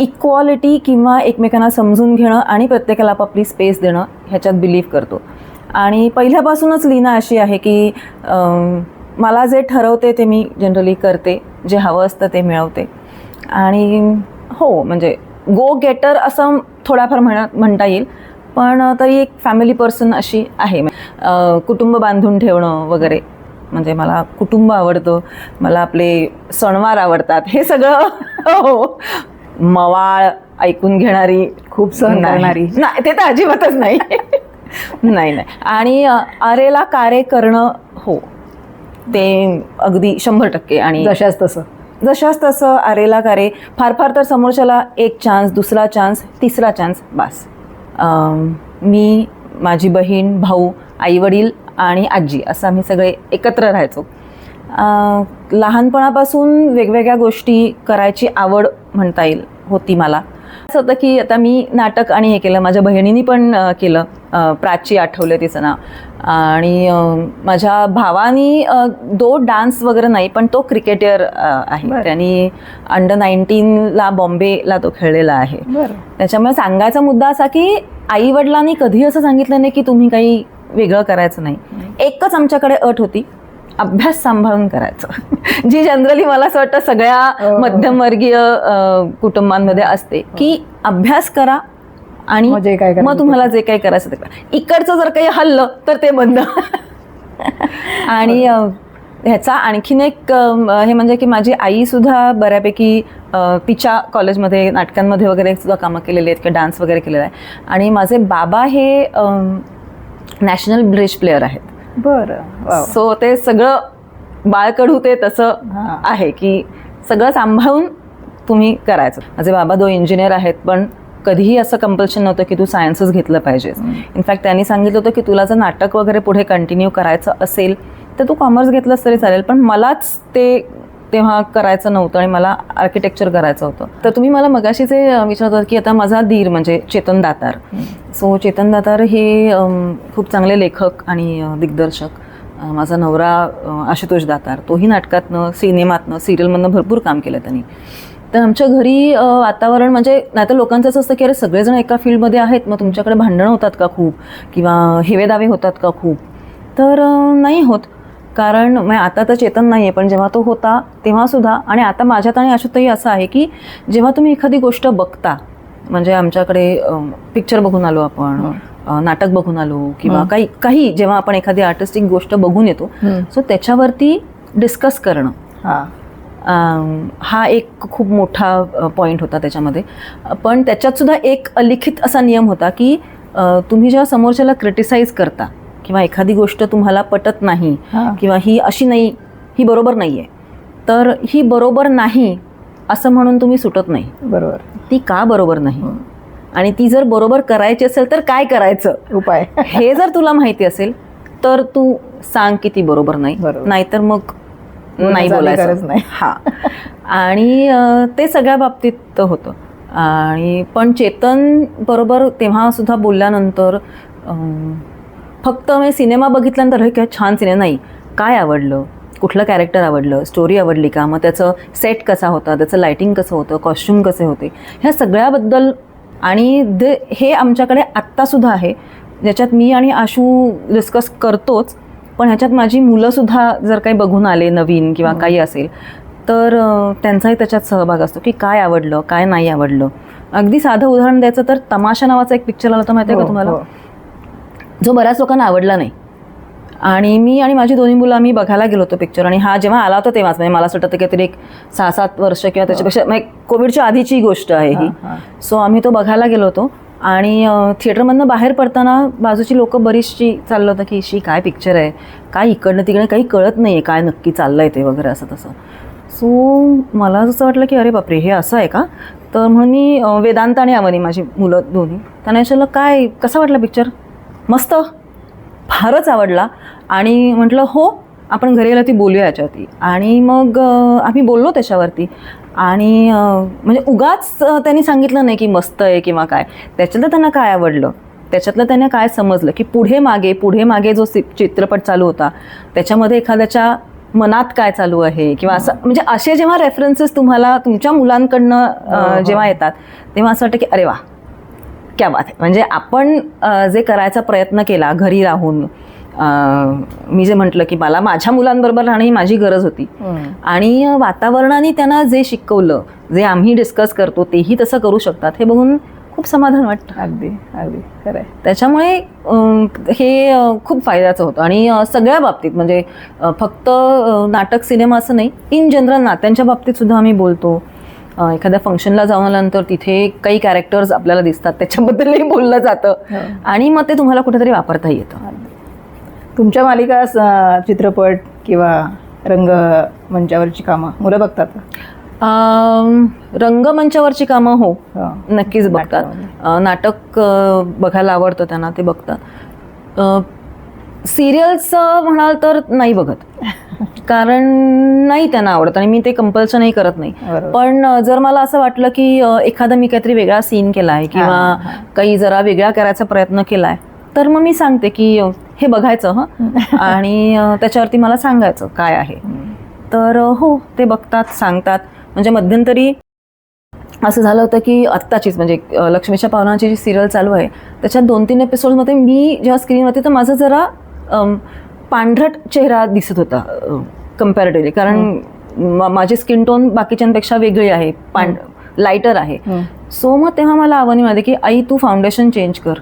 Equality किंवा एकमेकांना समजून घेणं आणि प्रत्येकाला आपापली स्पेस देणं ह्याच्यात बिलीव्ह करतो. आणि पहिल्यापासूनच लीना अशी आहे की मला जे ठरवते ते मी जनरली करते, जे हवं असतं ते मिळवते. आणि हो, म्हणजे गो गेटर असं थोडाफार म्हणता येईल, पण तरी एक फॅमिली पर्सन अशी आहे. कुटुंब बांधून ठेवणं वगैरे, म्हणजे मला कुटुंब आवडतं, मला आपले सणवार आवडतात, हे सगळं. हो, मवाळ ऐकून घेणारी, खूप सहन करणारी नाही, ते तर अजिबातच नाही. नाही नाही. आणि अरेला कारे करणं, हो, ते अगदी 100%. आणि जशाच तसं अरेला कारे, फार फार तर समोरच्याला एक चान्स, दुसरा चान्स, तिसरा चान्स, बस. मी, माझी बहीण, भाऊ, आईवडील आणि आजी असं आम्ही सगळे एकत्र राहायचो. लहानपणापासून वेगवेगळ्या गोष्टी करायची आवड म्हणता येईल होती मला. असं होतं की आता मी नाटक आणि हे केलं, माझ्या बहिणीने पण केलं, प्राची आठवले तिचं नाव. आणि माझ्या भावानी डान्स वगैरे नाही, पण तो क्रिकेटर आहे. त्यांनी अंडर-19 बॉम्बेला तो खेळलेला आहे. त्याच्यामुळे सांगायचा मुद्दा असा की आई वडिलांनी कधी असं सांगितलं नाही की तुम्ही काही वेगळं करायचं नाही. एकच आमच्याकडे अट होती, अभ्यास सांभाळून करायचं, जी जनरली मला असं वाटतं सगळ्या मध्यमवर्गीय कुटुंबांमध्ये असते, की अभ्यास करा आणि मग तुम्हाला जे काही करायचं ते करा. इकडचं जर काही हल्लं तर ते बंद. आणि ह्याचा आणखीन एक हे म्हणजे की माझी आई सुद्धा बऱ्यापैकी तिच्या कॉलेजमध्ये नाटकांमध्ये वगैरे सुद्धा कामं केलेली आहेत, किंवा डान्स वगैरे केलेला आहे. आणि माझे बाबा हे नॅशनल ब्रिज प्लेयर आहेत. बरं. सो ते सगळं बाळकडू ते तसं आहे की सगळं सांभाळून तुम्ही करायचं. माझे बाबा 2 इंजिनियर आहेत, पण कधीही असं कंपल्शन नव्हतं की तू सायन्सच घेतलं पाहिजेस. इनफॅक्ट त्यांनी सांगितलं होतं की तुला जर नाटक वगैरे पुढे कंटिन्यू करायचं असेल तर तू कॉमर्स घेतलंस तरी चालेल, पण मलाच ते तेव्हा करायचं नव्हतं आणि मला आर्किटेक्चर करायचं होतं. तर तुम्ही मला मगाशी जे विचारत होता की आता माझा धीर म्हणजे चेतन दातार. सो चेतन दातार हे खूप चांगले लेखक आणि दिग्दर्शक. माझा नवरा आशुतोष दातार, तोही नाटकातनं, सिनेमातनं, सिरियलमधनं भरपूर काम केलं त्यांनी. तर आमच्या घरी वातावरण म्हणजे, नाहीतर लोकांचं असं असतं की अरे सगळेजण एका फील्डमध्ये आहेत, मग तुमच्याकडे भांडणं होतात का खूप, किंवा हेवेदावे होतात का खूप? तर नाही होत. कारण आता तर चेतन नाही आहे, पण जेव्हा तो होता तेव्हासुद्धा, आणि आता माझ्यात आणि अशातही असं आहे की जेव्हा तुम्ही एखादी गोष्ट बघता, म्हणजे आमच्याकडे पिक्चर बघून आलो आपण, नाटक बघून आलो, किंवा काही जेव्हा आपण एखादी आर्टिस्टिक गोष्ट बघून येतो, सो त्याच्यावरती डिस्कस करणं हा एक खूप मोठा पॉईंट होता त्याच्यामध्ये. पण त्याच्यात सुद्धा एक अलिखित असा नियम होता की तुम्ही जेव्हा समोरच्याला क्रिटिसाइज करता, किंवा एखादी गोष्ट तुम्हाला पटत नाही, किंवा ही अशी नाही, ही बरोबर नाही आहे, तर ही बरोबर नाही असं म्हणून तुम्ही सुटत नाही. बरोबर. ती का बरोबर नाही, आणि ती जर बरोबर करायची असेल तर काय करायचं उपाय, हे जर तुला माहिती असेल तर तू सांग की ती बरोबर नाही, नाहीतर मग नाही बोलायचं नाही. हा. आणि ते सगळ्या बाबतीत होतं. आणि पण चेतन बरोबर तेव्हा सुद्धा बोलल्यानंतर फक्त मी सिनेमा बघितल्यानंतर हे काय छान सिनेमा नाही, काय आवडलं, कुठलं कॅरेक्टर आवडलं, स्टोरी आवडली का, मग त्याचं सेट कसा होता, त्याचं लायटिंग कसं होतं, कॉस्ट्युम कसे होते, ह्या सगळ्याबद्दल. आणि हे आमच्याकडे आत्तासुद्धा आहे, ज्याच्यात मी आणि आशू डिस्कस करतोच, पण ह्याच्यात माझी मुलंसुद्धा जर काही बघून आले नवीन किंवा काही असेल तर त्यांचाही त्याच्यात सहभाग असतो की काय आवडलं, काय नाही आवडलं. अगदी साधं उदाहरण द्यायचं तर तमाशा नावाचा एक पिक्चर आला होता, माहिती आहे का तुम्हाला, जो बऱ्याच लोकांना आवडला नाही. आणि मी आणि माझी 2 मुलं आम्ही बघायला गेलो होतो पिक्चर. आणि हा जेव्हा आला होता तेव्हाच, म्हणजे मला असं वाटतं काहीतरी एक 6-7 वर्ष किंवा त्याच्यापेक्षा, म्हणजे कोविडच्या आधीची गोष्ट आहे ही. सो आम्ही तो बघायला गेलो होतो. आणि थिएटरमधनं बाहेर पडताना बाजूची लोकं बरीचशी चाललं होतं की शी काय पिक्चर आहे, काय इकडनं तिकडे काही कळत नाही आहे, काय नक्की चाललं आहे ते वगैरे असं तसं. सो मला असं वाटलं की अरे बापरे, हे असं आहे का. तर म्हणून मी वेदांत आणि अवनी, माझी मुलं दोन्ही, त्यांना विचारलं काय, कसा वाटला पिक्चर. मस्त, फारच आवडला. आणि म्हटलं हो, आपण घरी गेलो ती बोलूया याच्यावरती. आणि मग आम्ही बोललो त्याच्यावरती. आणि म्हणजे उगाच त्यांनी सांगितलं नाही की मस्त आहे किंवा काय, त्याच्यातलं त्यांना काय आवडलं, त्याच्यातलं त्यांना काय समजलं की पुढे मागे जो चित्रपट चालू होता त्याच्यामध्ये एखाद्याच्या मनात काय चालू आहे किंवा असं, म्हणजे असे जेव्हा रेफरन्सेस तुम्हाला तुमच्या मुलांकडनं जेव्हा येतात तेव्हा असं वाटतं की अरे वा क्या बात आहे. म्हणजे आपण जे करायचा प्रयत्न केला घरी राहून, मी जे म्हटलं की मला माझ्या मुलांबरोबर राहणं ही माझी गरज होती आणि वातावरणाने त्यांना जे शिकवलं, जे आम्ही डिस्कस करतो तेही तसं करू शकतात हे बघून खूप समाधान वाटतं. अगदी अगदी खरं आहे. त्याच्यामुळे हे खूप फायद्याचं होतं आणि सगळ्या बाबतीत, म्हणजे फक्त नाटक सिनेमा असं नाही, इन जनरल नात्यांच्या बाबतीत सुद्धा आम्ही बोलतो. एखाद्या फंक्शनला जाऊन आल्यानंतर तिथे काही कॅरेक्टर्स आपल्याला दिसतात, त्याच्याबद्दलही बोललं जातं आणि मग ते तुम्हाला कुठेतरी वापरता येतं. तुमच्या मालिका, चित्रपट किंवा रंगमंचावरची कामं मुलं बघतात का? रंगमंचावरची कामं हो नक्कीच बघतात. नाटक बघायला आवडतं त्यांना, ते बघतात. सिरियल्स म्हणाल तर नाही बघत, कारण नाही त्यांना आवडत आणि मी ते कंपल्सनही करत नाही. पण जर मला असं वाटलं की एखादा मी काहीतरी वेगळा सीन केलाय किंवा काही जरा वेगळा करायचा प्रयत्न केलाय तर मग मी सांगते की हे बघायचं आणि त्याच्यावरती मला सांगायचं काय आहे. तर हो ते बघतात, सांगतात. म्हणजे मध्यंतरी असं झालं होतं की आत्ताचीच, म्हणजे लक्ष्मीच्या पावलांची जी सिरियल चालू आहे त्याच्यात 2-3 एपिसोडमध्ये मी जेव्हा स्क्रीनवरती तर माझा जरा पांढरट चेहरा दिसत होता कम्पॅरेटिव्हली, कारण माझी स्किन टोन बाकीच्यांपेक्षा वेगळी आहे, लायटर आहे. सो मग तेव्हा मला आव्हान मिळाली की आई तू फाउंडेशन चेंज कर,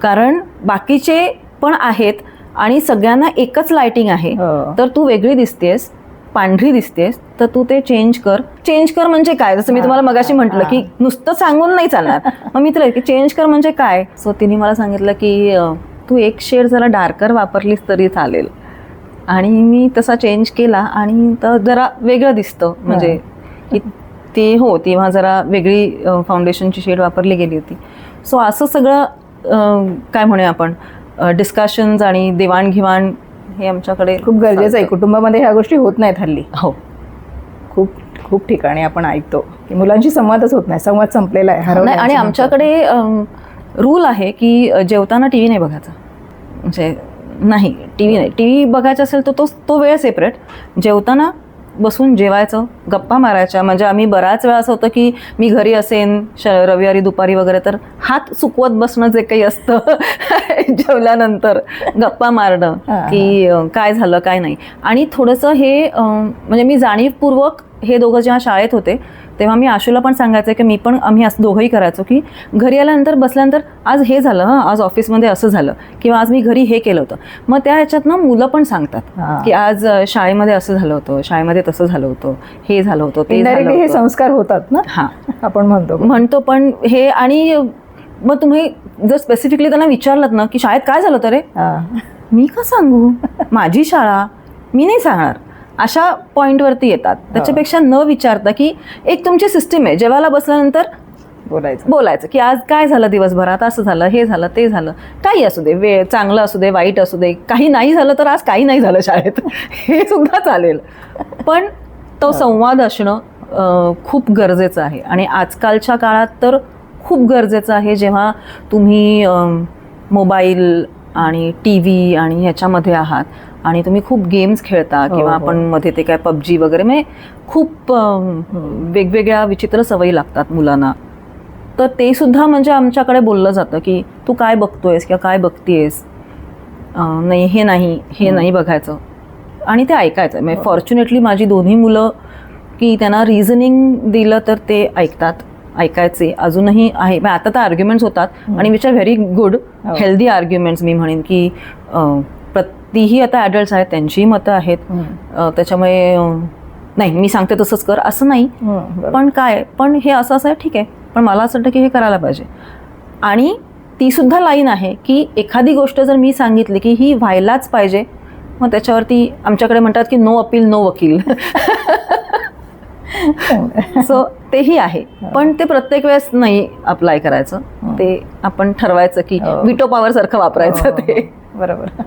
कारण बाकीचे पण आहेत आणि सगळ्यांना एकच लाइटिंग आहे, तर तू वेगळी दिसतेस, पांढरी दिसतेस, तर तू ते चेंज कर. चेंज कर म्हणजे काय, जसं मी तुम्हाला मगाशी म्हटलं की नुसतं सांगून नाही चालणार. मग मी तुला की चेंज कर म्हणजे काय. सो तिने मला सांगितलं की तू एक शेड जरा डार्कर वापरलीस तरी चालेल, आणि मी तसा चेंज केला आणि तर जरा वेगळं दिसतं. म्हणजे ते हो तेव्हा जरा वेगळी फाउंडेशनची शेड वापरली गेली होती. सो असं सगळं काय म्हणूया आपण डिस्कशन्स आणि देवाणघेवाण हे आमच्याकडे खूप गरजेचं आहे. कुटुंबामध्ये ह्या गोष्टी होत नाहीत हल्ली. हो, खूप खूप ठिकाणी आपण ऐकतो की मुलांशी संवादच होत नाही, संवाद संपलेला आहे. आणि आमच्याकडे रूल आहे की जेवताना टी व्ही नाही बघायचा. म्हणजे नाही, टी व्ही नाही, टी व्ही बघायचा असेल तर तो वेळ सेपरेट. जेवताना बसून जेवायचं, गप्पा मारायच्या. म्हणजे आम्ही बराच वेळा असं होतं की मी घरी असेन रविवारी दुपारी वगैरे, तर हात सुकवत बसणं जे काही असतं जेवल्यानंतर गप्पा मारणं की काय झालं काय नाही. आणि थोडंसं हे म्हणजे मी जाणीवपूर्वक, हे दोघं जेव्हा शाळेत होते तेव्हा मी आशूला पण सांगायचं की आम्ही असं दोघंही करायचो की घरी आल्यानंतर बसल्यानंतर आज हे झालं, आज ऑफिसमध्ये असं झालं किंवा आज मी घरी हे केलं होतं. मग त्या ह्याच्यात ना मुलं पण सांगतात की आज शाळेमध्ये असं झालं होतं, शाळेमध्ये तसं झालं होतं, हे झालं होतं, ते झालं होतं. हे संस्कार होतात ना. आपण म्हणतो पण हे. आणि मग तुम्ही जर स्पेसिफिकली त्यांना विचारलं ना की शाळेत काय झालं होतं रे, मी का सांगू, माझी शाळा, मी नाही सांगणार, अशा पॉईंटवरती येतात. त्याच्यापेक्षा न विचारता की एक तुमची सिस्टीम आहे, जेवायला बसल्यानंतर बोलायचं की आज काय झालं दिवसभरात, असं झालं, हे झालं, ते झालं, काही असू दे, वेळ चांगलं असू दे, वाईट असू दे, काही नाही झालं तर आज काही नाही झालं शाळेत हे सुद्धा चालेल. पण तो संवाद असणं खूप गरजेचं आहे आणि आजकालच्या काळात तर खूप गरजेचं आहे. जेव्हा तुम्ही मोबाईल आणि टी व्ही आणि ह्याच्यामध्ये आहात आणि तुम्ही खूप गेम्स खेळता किंवा आपण मध्ये ते काय PUBG वगैरे, म्हणजे खूप वेगवेगळ्या विचित्र सवयी लागतात मुलांना. तर ते सुद्धा म्हणजे आमच्याकडे बोललं जातं की तू काय बघतोयस किंवा काय बघतेस, नाही हे नाही बघायचं आणि ते ऐकायचं. म्हणजे फॉर्च्युनेटली माझी दोन्ही मुलं की त्यांना रिझनिंग दिलं तर ते ऐकायचे अजूनही आहे. आता तर आर्ग्युमेंट्स होतात आणि which are very good, healthy arguments मी म्हणेन की तीही आता ॲडल्ट्स आहेत, त्यांचीही मतं आहेत. त्याच्यामुळे नाही मी सांगते तसंच कर असं नाही, पण हे असं आहे ठीक आहे, पण मला असं वाटतं की हे करायला पाहिजे. आणि ती सुद्धा लाईन आहे की एखादी गोष्ट जर मी सांगितली की ही व्हायलाच पाहिजे, मग त्याच्यावरती आमच्याकडे म्हणतात की नो अपील नो वकील. सो तेही आहे, पण ते प्रत्येक वेळेस नाही अप्लाय करायचं. ते आपण ठरवायचं की विटो पॉवर सारखं वापरायचं ते. बरोबर.